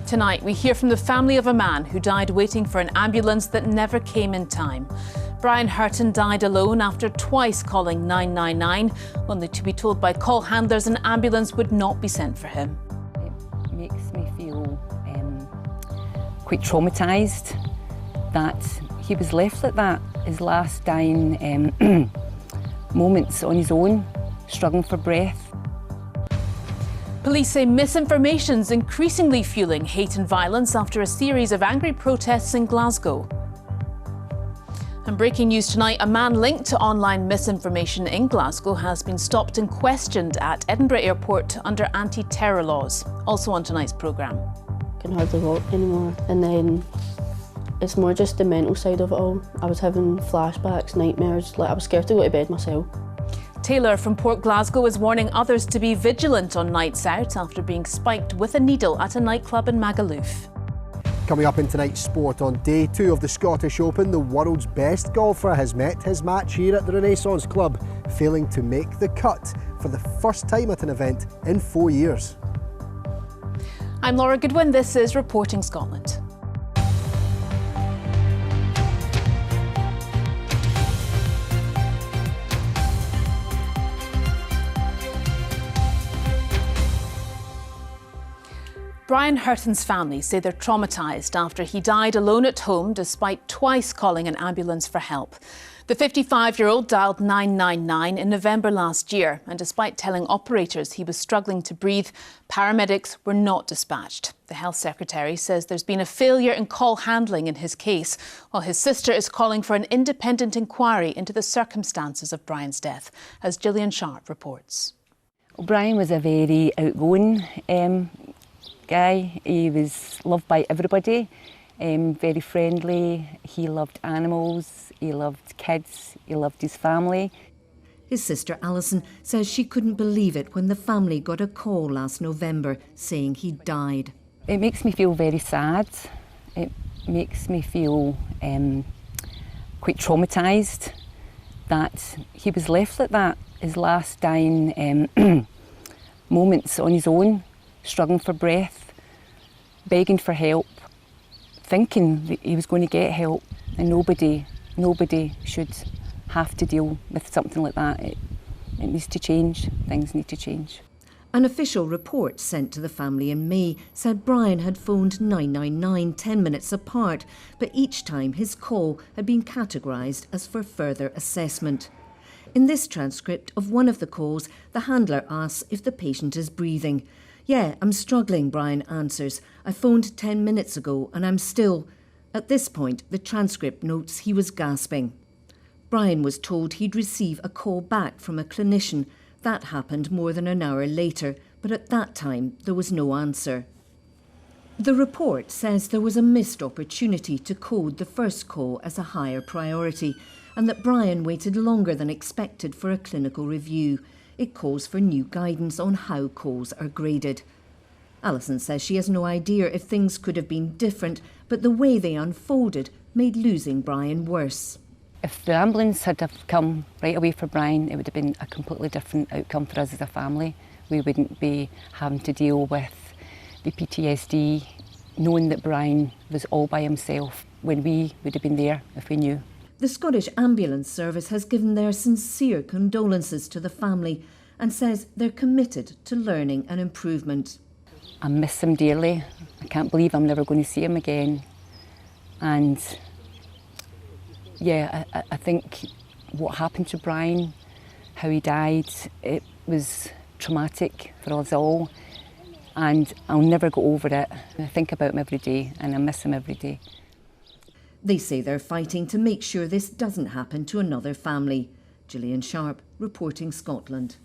Tonight, we hear from the family of a man who died waiting for an ambulance that never came in time. Brian Hurton died alone after twice calling 999, only to be told by call handlers an ambulance would not be sent for him. It makes me feel quite traumatised that he was left like that, his last dying moments on his own, struggling for breath. Police say misinformation's increasingly fueling hate and violence after a series of angry protests in Glasgow. And breaking news tonight, a man linked to online misinformation in Glasgow has been stopped and questioned at Edinburgh Airport under anti-terror laws. Also on tonight's programme. I can hardly walk anymore, and then it's more just the mental side of it all. I was having flashbacks, nightmares, like I was scared to go to bed myself. Taylor from Port Glasgow is warning others to be vigilant on nights out after being spiked with a needle at a nightclub in Magaluf. Coming up in tonight's sport, on day 2 of the Scottish Open, the world's best golfer has met his match here at the Renaissance Club, failing to make the cut for the first time at an event in 4 years. I'm Laura Goodwin, this is Reporting Scotland. Brian Hurton's family say they're traumatised after he died alone at home despite twice calling an ambulance for help. The 55-year-old dialed 999 in November last year, and despite telling operators he was struggling to breathe, paramedics were not dispatched. The Health Secretary says there's been a failure in call handling in his case, while his sister is calling for an independent inquiry into the circumstances of Brian's death, as Gillian Sharp reports. Brian was a very outgoing guy. He was loved by everybody, very friendly. He loved animals, he loved kids, he loved his family. His sister Alison says she couldn't believe it when the family got a call last November saying he'd died. It makes me feel very sad. It makes me feel quite traumatised that he was left like that, his last dying moments on his own, struggling for breath, begging for help, thinking that he was going to get help, and nobody should have to deal with something like that. It needs to change. Things need to change. An official report sent to the family in May said Brian had phoned 999 10 minutes apart, but each time his call had been categorised as for further assessment. In this transcript of one of the calls, the handler asks if the patient is breathing. "Yeah, I'm struggling," Brian answers. "I phoned 10 minutes ago and I'm still..." At this point, the transcript notes he was gasping. Brian was told he'd receive a call back from a clinician. That happened more than an hour later, but at that time there was no answer. The report says there was a missed opportunity to code the first call as a higher priority, and that Brian waited longer than expected for a clinical review. It calls for new guidance on how calls are graded. Alison says she has no idea if things could have been different, but the way they unfolded made losing Brian worse. If the ambulance had have come right away for Brian, it would have been a completely different outcome for us as a family. We wouldn't be having to deal with the PTSD, knowing that Brian was all by himself, when we would have been there if we knew. The Scottish Ambulance Service has given their sincere condolences to the family and says they're committed to learning and improvement. I miss him dearly. I can't believe I'm never going to see him again. And yeah, I think what happened to Brian, how he died, it was traumatic for us all. And I'll never go over it. I think about him every day and I miss him every day. They say they're fighting to make sure this doesn't happen to another family. Gillian Sharp, Reporting Scotland.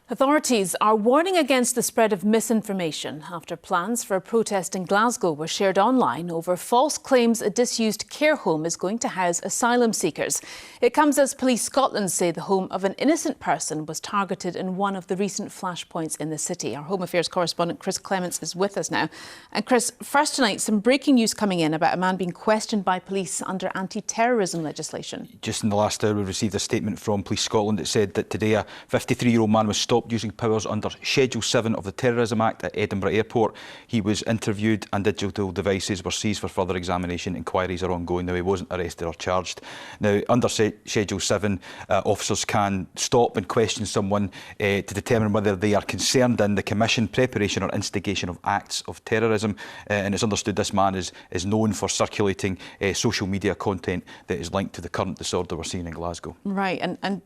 Authorities are warning against the spread of misinformation after plans for a protest in Glasgow were shared online over false claims a disused care home is going to house asylum seekers. It comes as Police Scotland say the home of an innocent person was targeted in one of the recent flashpoints in the city. Our Home Affairs correspondent Chris Clements is with us now. And Chris, first tonight, some breaking news coming in about a man being questioned by police under anti-terrorism legislation. Just in the last hour, we received a statement from Police Scotland that said that today a 53-year-old man was stopped stopped using powers under Schedule 7 of the Terrorism Act at Edinburgh Airport. He was interviewed and digital devices were seized for further examination. Inquiries are ongoing. Now, he wasn't arrested or charged. Now, under Schedule 7, officers can stop and question someone to determine whether they are concerned in the commission, preparation or instigation of acts of terrorism. And it's understood this man is known for circulating social media content that is linked to the current disorder we're seeing in Glasgow. Right, and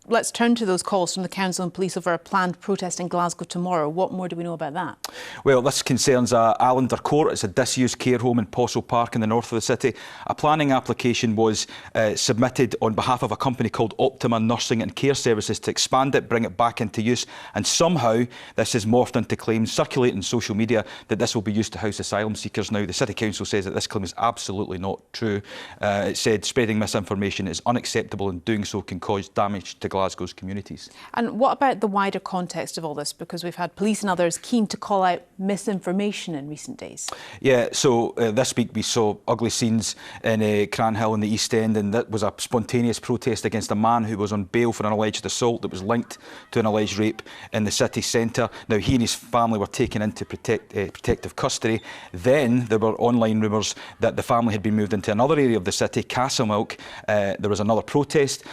let's turn to those calls from the Council and Police over a planned protest in Glasgow tomorrow. What more do we know about that? Well, this concerns Allender Court. It's a disused care home in Postle Park in the north of the city. A planning application was submitted on behalf of a company called Optima Nursing and Care Services to expand it, bring it back into use. And somehow this has morphed into claims circulating on social media that this will be used to house asylum seekers. Now, the City Council says that this claim is absolutely not true. It said spreading misinformation is unacceptable and doing so can cause damage to Glasgow's communities. And what about the wider context of all this? Because we've had police and others keen to call out misinformation in recent days. Yeah, so this week we saw ugly scenes in Cranhill in the East End, and that was a spontaneous protest against a man who was on bail for an alleged assault that was linked to an alleged rape in the city centre. Now, he and his family were taken into protective custody. Then there were online rumours that the family had been moved into another area of the city, Castlemilk. There was another protest.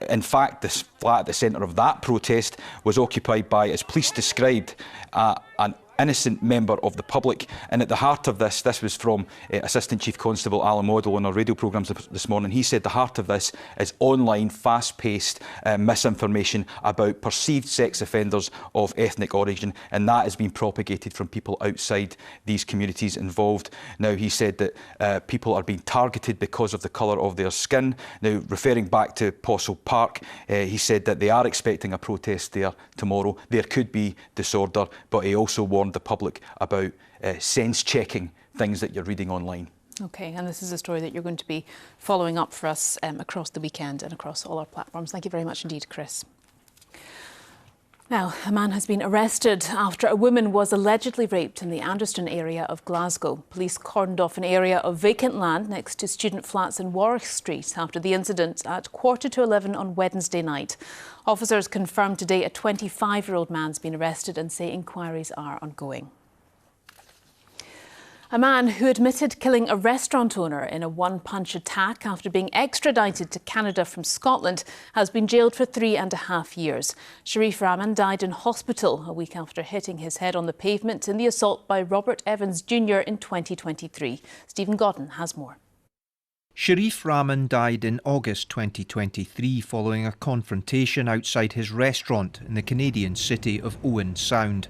In fact, this flat at the centre of that protest was occupied by, as police described, an innocent member of the public. And at the heart of this was from Assistant Chief Constable Alan Waddell on our radio programmes this morning. He said the heart of this is online, fast-paced misinformation about perceived sex offenders of ethnic origin, and that has been propagated from people outside these communities involved. Now, he said that people are being targeted because of the colour of their skin. Now, referring back to Postle Park, he said that they are expecting a protest there tomorrow. There could be disorder, but he also warned the public about sense-checking things that you're reading online. OK, and this is a story that you're going to be following up for us across the weekend and across all our platforms. Thank you very much indeed, Chris. Now, a man has been arrested after a woman was allegedly raped in the Anderston area of Glasgow. Police cordoned off an area of vacant land next to student flats in Warwick Street after the incident at 11:15 on Wednesday night. Officers confirmed today a 25-year-old man's been arrested and say inquiries are ongoing. A man who admitted killing a restaurant owner in a one-punch attack after being extradited to Canada from Scotland has been jailed for 3.5 years. Sharif Rahman died in hospital a week after hitting his head on the pavement in the assault by Robert Evans Jr. in 2023. Stephen Godden has more. Sharif Rahman died in August 2023 following a confrontation outside his restaurant in the Canadian city of Owen Sound.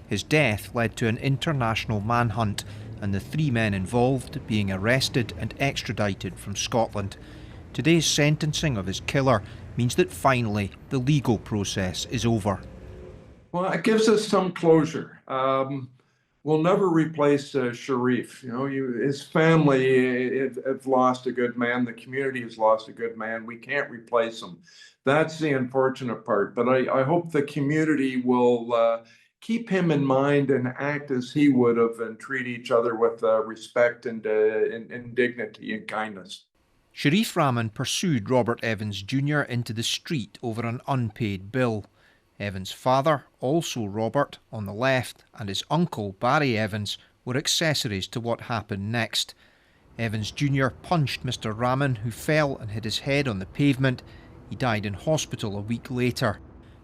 His death led to an international manhunt and the 3 men involved being arrested and extradited from Scotland. Today's sentencing of his killer means that finally the legal process is over. Well, it gives us some closure. We'll never replace Sharif. You know, his family have lost a good man. The community has lost a good man. We can't replace him. That's the unfortunate part. But I hope the community will keep him in mind and act as he would have and treat each other with respect and dignity and kindness. Sharif Rahman pursued Robert Evans Jr. into the street over an unpaid bill. Evans' father, also Robert, on the left, and his uncle, Barry Evans, were accessories to what happened next. Evans Jr. punched Mr. Rahman, who fell and hit his head on the pavement. He died in hospital a week later.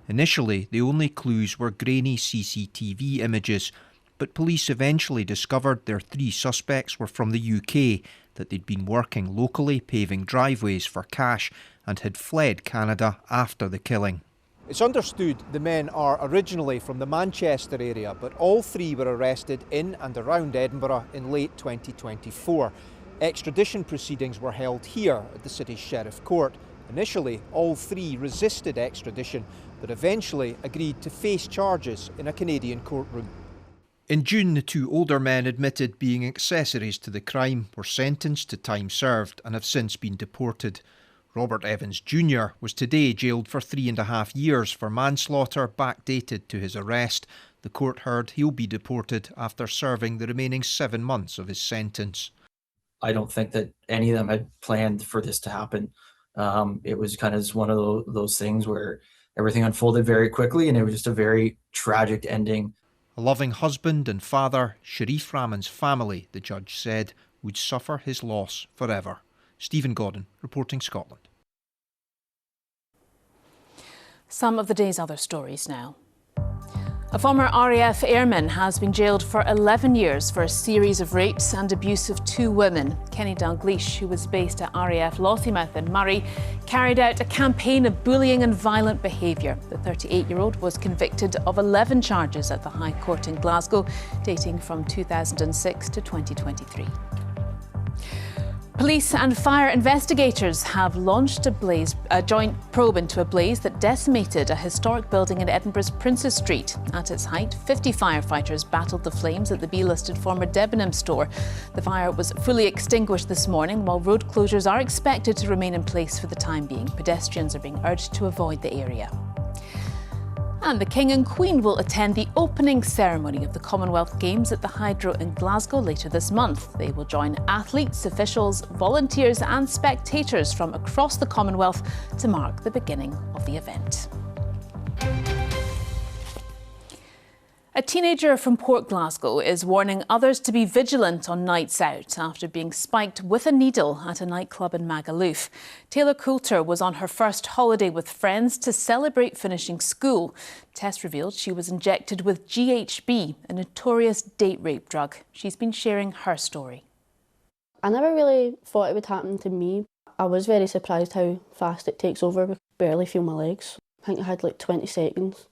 Initially, the only clues were grainy CCTV images, but police eventually discovered their 3 suspects were from the UK, that they'd been working locally paving driveways for cash and had fled Canada after the killing. It's understood the men are originally from the Manchester area, but all 3 were arrested in and around Edinburgh in late 2024. Extradition proceedings were held here at the city's Sheriff Court. Initially, all 3 resisted extradition, but eventually agreed to face charges in a Canadian courtroom. In June, the 2 older men admitted being accessories to the crime, were sentenced to time served and have since been deported. Robert Evans Jr. was today jailed for 3.5 years for manslaughter backdated to his arrest. The court heard he'll be deported after serving the remaining 7 months of his sentence. I don't think that any of them had planned for this to happen. It was kind of one of those things where everything unfolded very quickly, and it was just a very tragic ending. A loving husband and father, Sharif Rahman's family, the judge said, would suffer his loss forever. Stephen Godden, reporting Scotland. Some of the day's other stories now. A former RAF airman has been jailed for 11 years for a series of rapes and abuse of 2 women. Kenny Dalgleish, who was based at RAF Lossiemouth in Murray, carried out a campaign of bullying and violent behaviour. The 38-year-old was convicted of 11 charges at the High Court in Glasgow, dating from 2006 to 2023. Police and fire investigators have launched a joint probe into a blaze that decimated a historic building in Edinburgh's Princes Street. At its height, 50 firefighters battled the flames at the B-listed former Debenham store. The fire was fully extinguished this morning, while road closures are expected to remain in place for the time being. Pedestrians are being urged to avoid the area. And the King and Queen will attend the opening ceremony of the Commonwealth Games at the Hydro in Glasgow later this month. They will join athletes, officials, volunteers and spectators from across the Commonwealth to mark the beginning of the event. A teenager from Port Glasgow is warning others to be vigilant on nights out after being spiked with a needle at a nightclub in Magaluf. Taylor Coulter was on her first holiday with friends to celebrate finishing school. Tests revealed she was injected with GHB, a notorious date rape drug. She's been sharing her story. I never really thought it would happen to me. I was very surprised how fast it takes over. I could barely feel my legs. I think I had like 20 seconds.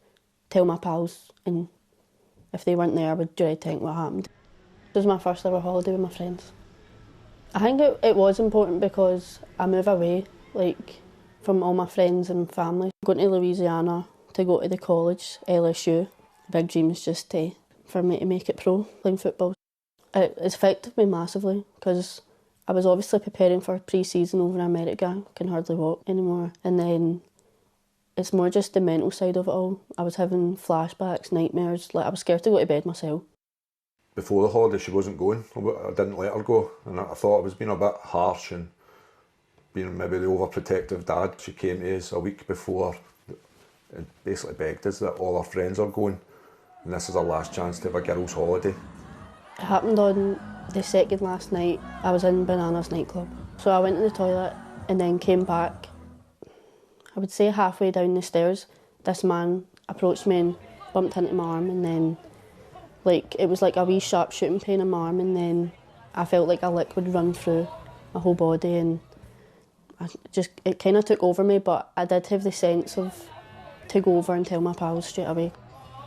Tell my pals, and if they weren't there, I would dread to think what happened. It was my first ever holiday with my friends. I think it was important because I move away from all my friends and family. Going to Louisiana to go to the college, LSU. Big dreams just for me to make it pro, playing football. It's affected me massively because I was obviously preparing for pre-season over in America. I can hardly walk anymore. And then it's more just the mental side of it all. I was having flashbacks, nightmares. I was scared to go to bed myself. Before the holiday, she wasn't going. I didn't let her go, and I thought I was being a bit harsh and being maybe the overprotective dad. She came to us a week before and basically begged us that all our friends are going, and this is our last chance to have a girls' holiday. It happened on the second last night. I was in Banana's nightclub. So I went to the toilet and then came back. I would say halfway down the stairs, this man approached me and bumped into my arm, and then it was like a wee sharp shooting pain in my arm, and then I felt like a liquid run through my whole body, and it kind of took over me, but I did have the sense of to go over and tell my pals straight away.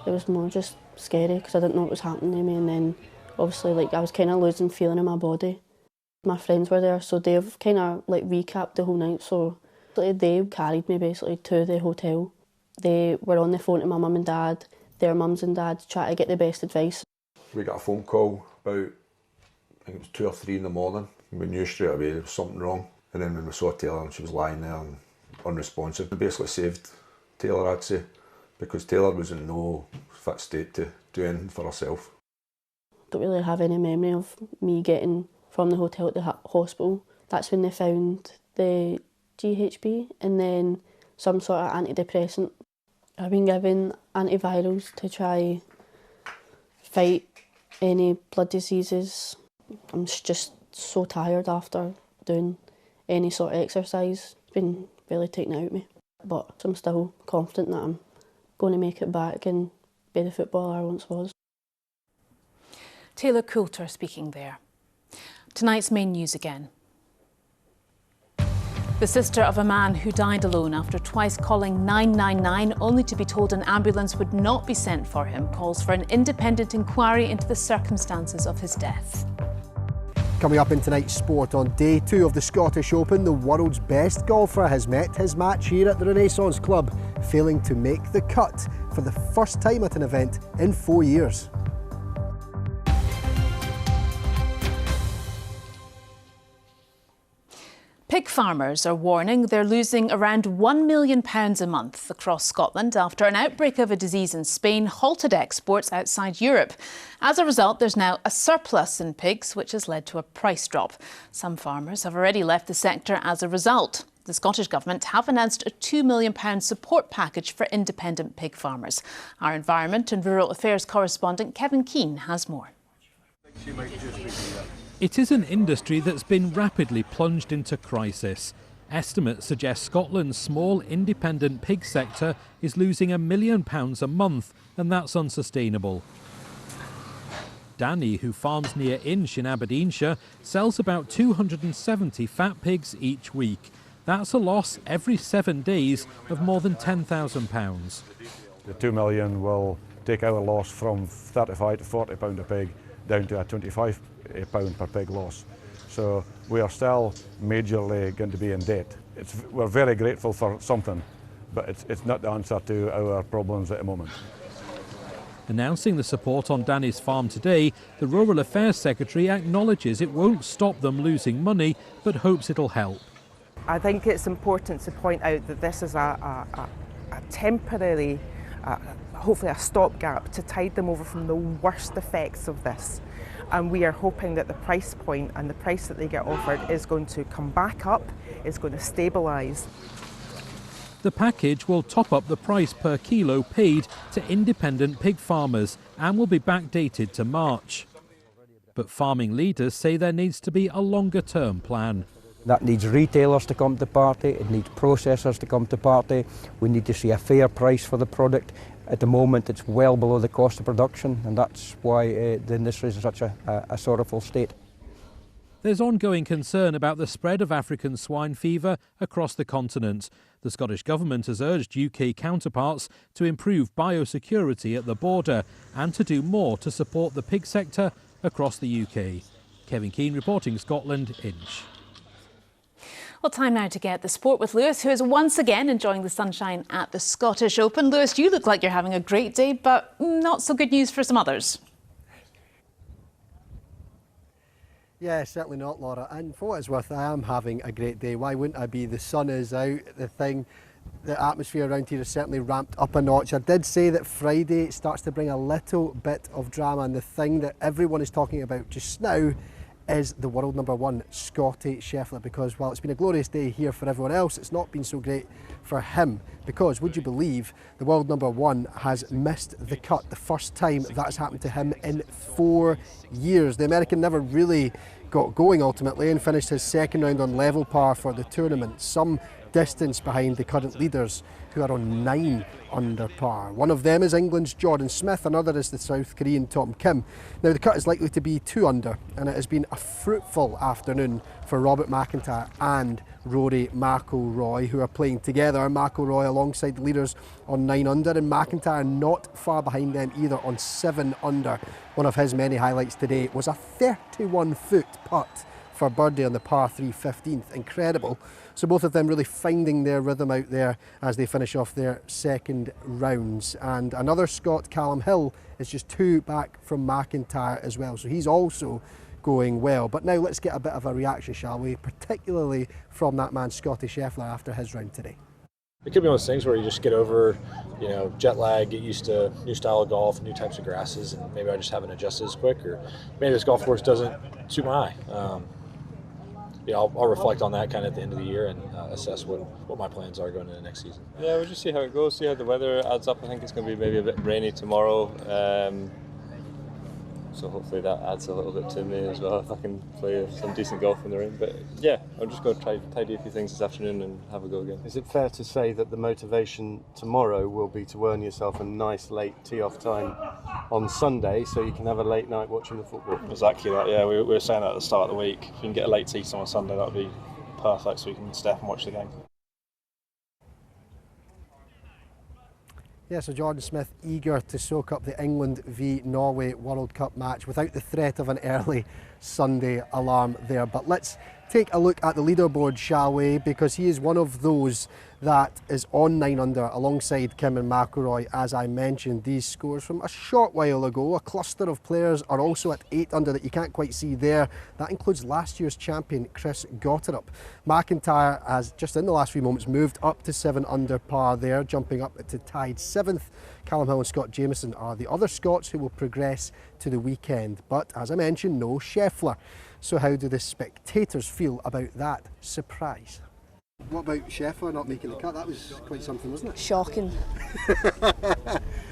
It was more just scary because I didn't know what was happening to me, and then obviously I was kind of losing feeling in my body. My friends were there, so they've kind of recapped the whole night, so they carried me basically to the hotel. They were on the phone to my mum and dad, their mums and dads, trying to get the best advice. We got a phone call about, I think it was 2 or 3 in the morning. We knew straight away there was something wrong. And then when we saw Taylor and she was lying there and unresponsive, we basically saved Taylor, I'd say, because Taylor was in no fit state to do anything for herself. Don't really have any memory of me getting from the hotel to the hospital. That's when they found the GHB and then some sort of antidepressant. I've been given antivirals to try fight any blood diseases. I'm just so tired after doing any sort of exercise. It's been really taken out of me. But I'm still confident that I'm going to make it back and be the footballer I once was. Taylor Coulter speaking there. Tonight's main news again. The sister of a man who died alone after twice calling 999 only to be told an ambulance would not be sent for him calls for an independent inquiry into the circumstances of his death. Coming up in tonight's sport, on day 2 of the Scottish Open, the world's best golfer has met his match here at the Renaissance Club, failing to make the cut for the first time at an event in 4 years. Pig farmers are warning they're losing around £1 million a month across Scotland after an outbreak of a disease in Spain halted exports outside Europe. As a result, there's now a surplus in pigs, which has led to a price drop. Some farmers have already left the sector as a result. The Scottish Government have announced a £2 million support package for independent pig farmers. Our Environment and Rural Affairs correspondent Kevin Keane has more. It is an industry that's been rapidly plunged into crisis. Estimates suggest Scotland's small independent pig sector is losing £1 million a month, and that's unsustainable. Danny, who farms near Inch in Aberdeenshire, sells about 270 fat pigs each week. That's a loss every 7 days of more than £10,000. The 2 million will take our loss from £35 to £40 a pig down to a £25 per pig loss. So we are still majorly going to be in debt. We're very grateful for something, but it's not the answer to our problems at the moment. Announcing the support on Danny's farm today, the Rural Affairs Secretary acknowledges it won't stop them losing money, but hopes it'll help. I think it's important to point out that this is a temporary, hopefully a stopgap to tide them over from the worst effects of this. And we are hoping that the price point and the price that they get offered is going to come back up, is going to stabilise. The package will top up the price per kilo paid to independent pig farmers and will be backdated to March. But farming leaders say there needs to be a longer-term plan. That needs retailers to come to party, it needs processors to come to party. We need to see a fair price for the product. At the moment it's well below the cost of production, and that's why the industry is in such a sorrowful state. There's ongoing concern about the spread of African swine fever across the continent. The Scottish Government has urged UK counterparts to improve biosecurity at the border and to do more to support the pig sector across the UK. Kevin Keane reporting, Scotland, Inch. Well, time now to get the sport with Lewis, who is once again enjoying the sunshine at the Scottish Open. Lewis, you look like you're having a great day, but not so good news for some others. Yeah, certainly not, Laura. And for what it's worth, I am having a great day. Why wouldn't I be? The sun is out, the atmosphere around here is certainly ramped up a notch. I did say that Friday starts to bring a little bit of drama, and the thing that everyone is talking about just now is the world number one, Scottie Scheffler, because while it's been a glorious day here for everyone else, it's not been so great for him, because would you believe the world number one has missed the cut, the first time that's happened to him in 4 years. The American never really got going ultimately and finished his second round on level par for the tournament, some distance behind the current leaders who are on 9 under par. One of them is England's Jordan Smith, another is the South Korean Tom Kim. Now the cut is likely to be 2 under, and it has been a fruitful afternoon for Robert McIntyre and Rory McIlroy, who are playing together. McIlroy alongside the leaders on 9 under, and McIntyre not far behind them either on 7 under. One of his many highlights today was a 31-foot putt for birdie on the par 3 15th. Incredible. So both of them really finding their rhythm out there as they finish off their second rounds. And another Scot, Callum Hill, is just 2 back from McIntyre as well. So he's also going well. But now let's get a bit of a reaction, shall we? Particularly from that man, Scottie Scheffler, after his round today. It could be one of those things where you just get over, jet lag, get used to new style of golf, new types of grasses, and maybe I just haven't adjusted as quick, or maybe this golf course doesn't suit my eye. I'll reflect on that kind of at the end of the year and assess what my plans are going into the next season. Yeah, we'll just see how it goes, see how the weather adds up. I think it's going to be maybe a bit rainy tomorrow. So hopefully that adds a little bit to me as well, if I can play some decent golf in the rain. But yeah, I'm just going to try to tidy a few things this afternoon and have a go again. Is it fair to say that the motivation tomorrow will be to earn yourself a nice late tee-off time on Sunday so you can have a late night watching the football? Exactly that, yeah. We were saying that at the start of the week. If we can get a late tee on Sunday, that would be perfect so we can stay up and watch the game. Yeah, so Jordan Smith eager to soak up the England v Norway World Cup match without the threat of an early Sunday alarm there. But let's take a look at the leaderboard, shall we? Because he is one of those that is on 9 under alongside Kim and McIlroy. As I mentioned, these scores from a short while ago. A cluster of players are also at 8 under that you can't quite see there. That includes last year's champion Chris Gotterup. McIntyre has just in the last few moments moved up to 7 under par there, jumping up to tied 7th. Callum Hill and Scott Jamieson are the other Scots who will progress to the weekend. But as I mentioned, no Scheffler. So how do the spectators feel about that surprise? What about Scheffler not making the cut? That was quite something, wasn't it? Shocking.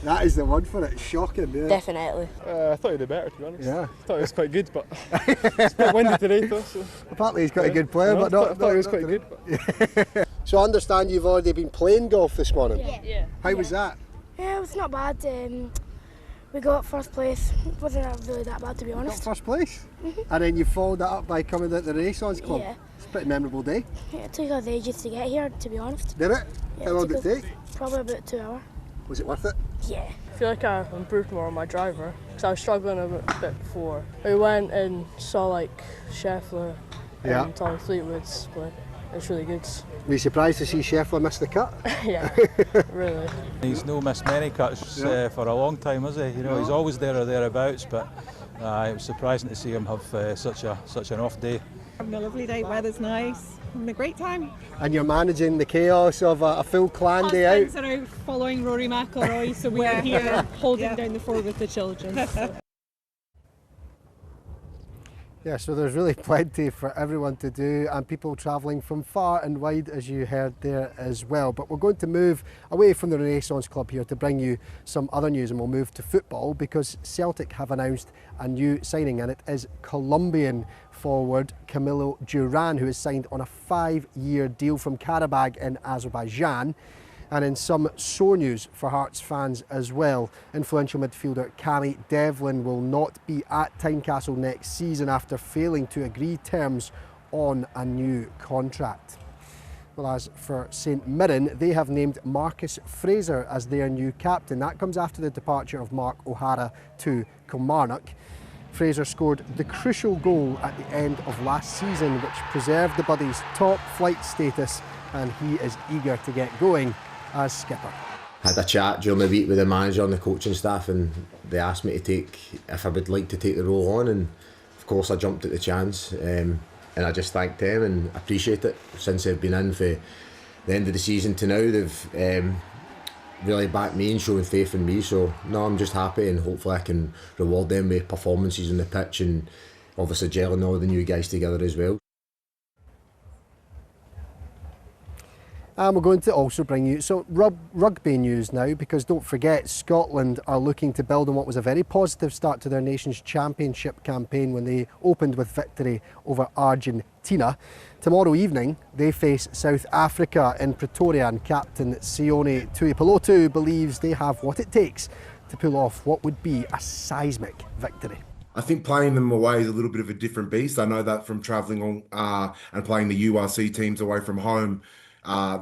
That is the word for it, shocking. Yeah. Definitely. I thought he'd do better, to be honest. Yeah. I thought he was quite good, but it's a bit windy today, though. So. Apparently he's quite a good player, but not. I thought he was quite good. But... So I understand you've already been playing golf this morning. Yeah. How was that? Yeah, it was not bad. We got first place. It wasn't really that bad, to be honest. Got first place? And then you followed that up by coming at the Renaissance Club. Yeah. It's a pretty memorable day. Yeah, it took us ages to get here, to be honest. Did it? Yeah, How long did it take? Probably about 2 hours. Was it worth it? Yeah. I feel like I've improved more on my driver because I was struggling a bit before. We went and saw like Scheffler and Tommy Fleetwood's play. It's really good. Were you surprised to see Scheffler miss the cut? Yeah, really. He's no missed many cuts for a long time, has he? You know, he's always there or thereabouts, but it was surprising to see him have such an off day. Having a lovely day, weather's nice, having a great time. And you're managing the chaos of a full clan day out. Husbands are out following Rory McIlroy, so we are here holding down the fort with the children. So. Yeah, so there's really plenty for everyone to do and people travelling from far and wide, as you heard there as well. But we're going to move away from the Renaissance Club here to bring you some other news, and we'll move to football because Celtic have announced a new signing, and it is Colombian forward Camilo Duran, who is signed on a 5-year deal from Karabag in Azerbaijan. And in some sore news for Hearts fans as well, influential midfielder Cammy Devlin will not be at Tynecastle next season after failing to agree terms on a new contract. Well, as for St Mirren, they have named Marcus Fraser as their new captain. That comes after the departure of Mark O'Hara to Kilmarnock. Fraser scored the crucial goal at the end of last season, which preserved the Buddies' top flight status, and he is eager to get going as skipper. I had a chat during the week with the manager and the coaching staff, and they asked me if I would like to take the role on, and of course I jumped at the chance, and I just thanked them and appreciate it. Since they've been in for the end of the season to now, they've really backed me and shown faith in me, so no, I'm just happy, and hopefully I can reward them with performances on the pitch and obviously gelling all the new guys together as well. And we're going to also bring you some rugby news now, because don't forget, Scotland are looking to build on what was a very positive start to their nation's championship campaign when they opened with victory over Argentina. Tomorrow evening they face South Africa in Pretoria, and captain Sione Tuipulotu believes they have what it takes to pull off what would be a seismic victory. I think playing them away is a little bit of a different beast. I know that from travelling on and playing the URC teams away from home.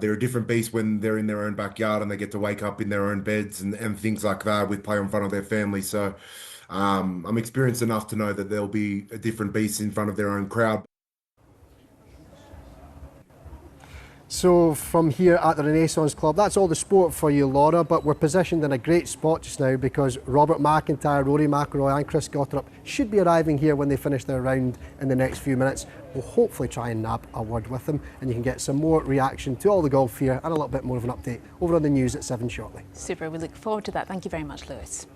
They're a different beast when they're in their own backyard and they get to wake up in their own beds and things like that with play in front of their family. So I'm experienced enough to know that they'll be a different beast in front of their own crowd. So from here at the Renaissance Club, that's all the sport for you, Laura, but we're positioned in a great spot just now because Robert McIntyre, Rory McIlroy and Chris Gotterup should be arriving here when they finish their round in the next few minutes. We'll hopefully try and nab a word with them, and you can get some more reaction to all the golf here and a little bit more of an update over on the news at 7 shortly. Super, we look forward to that. Thank you very much, Lewis.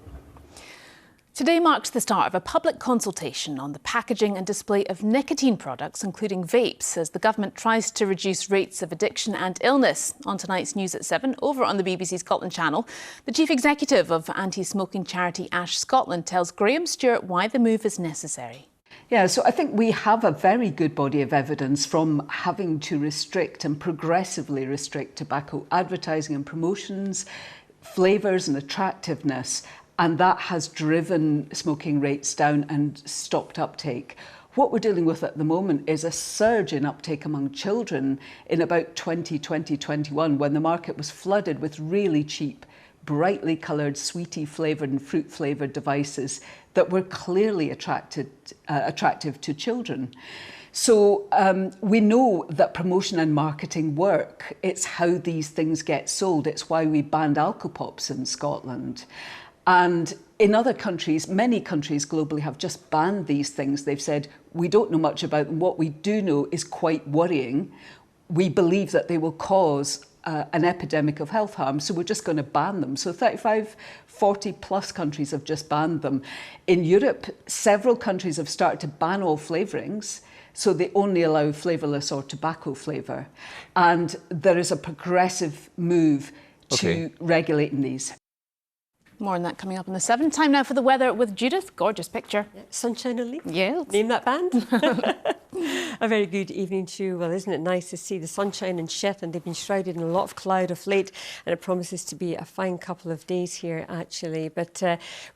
Today marks the start of a public consultation on the packaging and display of nicotine products, including vapes, as the government tries to reduce rates of addiction and illness. On tonight's News at 7, over on the BBC Scotland channel, the chief executive of anti-smoking charity Ash Scotland tells Graham Stewart why the move is necessary. Yeah, so I think we have a very good body of evidence from having to restrict and progressively restrict tobacco advertising and promotions, flavours and attractiveness. And that has driven smoking rates down and stopped uptake. What we're dealing with at the moment is a surge in uptake among children in about 2020-21, when the market was flooded with really cheap, brightly coloured, sweetie flavoured and fruit flavoured devices that were clearly attractive to children. So we know that promotion and marketing work. It's how these things get sold. It's why we banned Alcopops in Scotland. And in other countries, many countries globally have just banned these things. They've said, we don't know much about them. What we do know is quite worrying. We believe that they will cause an epidemic of health harm, so we're just going to ban them. So 35, 40 plus countries have just banned them. In Europe, several countries have started to ban all flavourings. So they only allow flavourless or tobacco flavour. And there is a progressive move to regulating these. More on that coming up in the 7. Time now for the weather with Judith. Gorgeous picture. Sunshine and leaf. Yeah. Name that band. A very good evening to you. Well, isn't it nice to see the sunshine in Shetland? They've been shrouded in a lot of cloud of late, and it promises to be a fine couple of days here, actually. But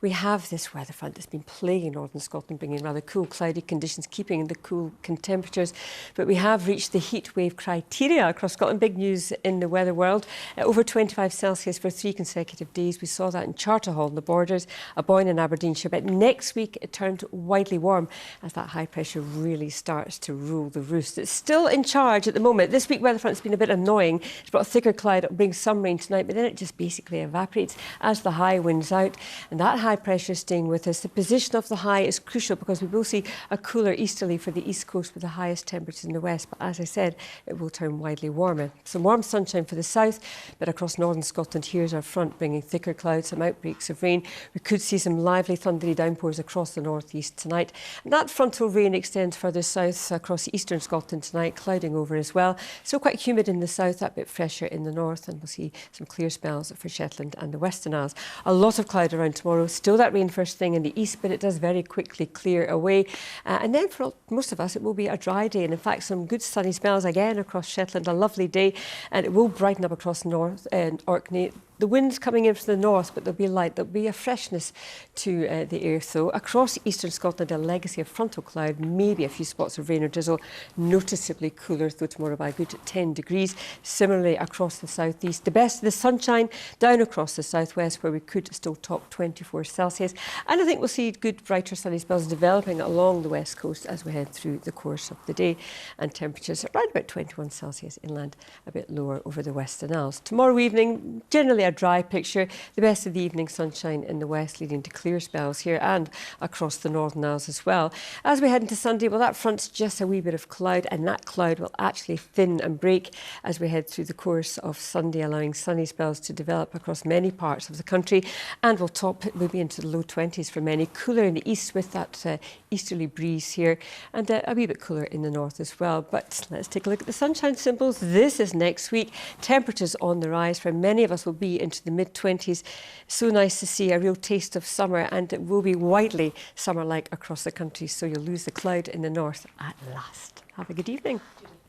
we have this weather front that's been plaguing northern Scotland, bringing rather cool, cloudy conditions, keeping the cool temperatures. But we have reached the heat wave criteria across Scotland. Big news in the weather world. Over 25 Celsius for 3 consecutive days. We saw that in Charterhall in the Borders, Aboyne in Aberdeenshire. But next week it turned widely warm as that high pressure really starts to rule the roost. It's still in charge at the moment. This week weather front's been a bit annoying. It's brought a thicker cloud. It'll bring some rain tonight, but then it just basically evaporates as the high winds out. And that high pressure is staying with us. The position of the high is crucial because we will see a cooler easterly for the east coast with the highest temperatures in the west. But as I said, it will turn widely warmer. Some warm sunshine for the south, but across northern Scotland, here's our front bringing thicker clouds, some outbreaks of rain. We could see some lively thundery downpours across the northeast tonight. And that frontal rain extends further south across eastern Scotland tonight, clouding over as well. Still quite humid in the south, that bit fresher in the north, and we'll see some clear spells for Shetland and the Western Isles. A lot of cloud around tomorrow. Still that rain first thing in the east, but it does very quickly clear away. And then for most of us, it will be a dry day. And in fact, some good sunny spells again across Shetland. A lovely day, and it will brighten up across north and Orkney. The wind's coming in from the north, but there'll be light. There'll be a freshness to the air, though. Across eastern Scotland, a legacy of frontal cloud, maybe a few spots of rain or drizzle, noticeably cooler, though tomorrow by a good 10 degrees. Similarly, across the southeast, the best of the sunshine down across the southwest, where we could still top 24 Celsius. And I think we'll see good, brighter sunny spells developing along the west coast as we head through the course of the day. And temperatures around about 21 Celsius inland, a bit lower over the Western Isles. Tomorrow evening, generally a dry picture. The best of the evening sunshine in the west, leading to clear spells here and across the Northern Isles as well. As we head into Sunday, well, that front's just a wee bit of cloud, and that cloud will actually thin and break as we head through the course of Sunday, allowing sunny spells to develop across many parts of the country, and will top maybe into the low 20s for many. Cooler in the east with that easterly breeze here, and a wee bit cooler in the north as well. But let's take a look at the sunshine symbols. This is next week. Temperatures on the rise for many of us will be into the mid-20s. So nice to see a real taste of summer, and it will be widely summer-like across the country, so you'll lose the cloud in the north at last. Have a good evening.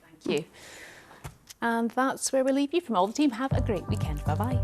Thank you. And that's where we leave you from all the team. Have a great weekend. Bye-bye.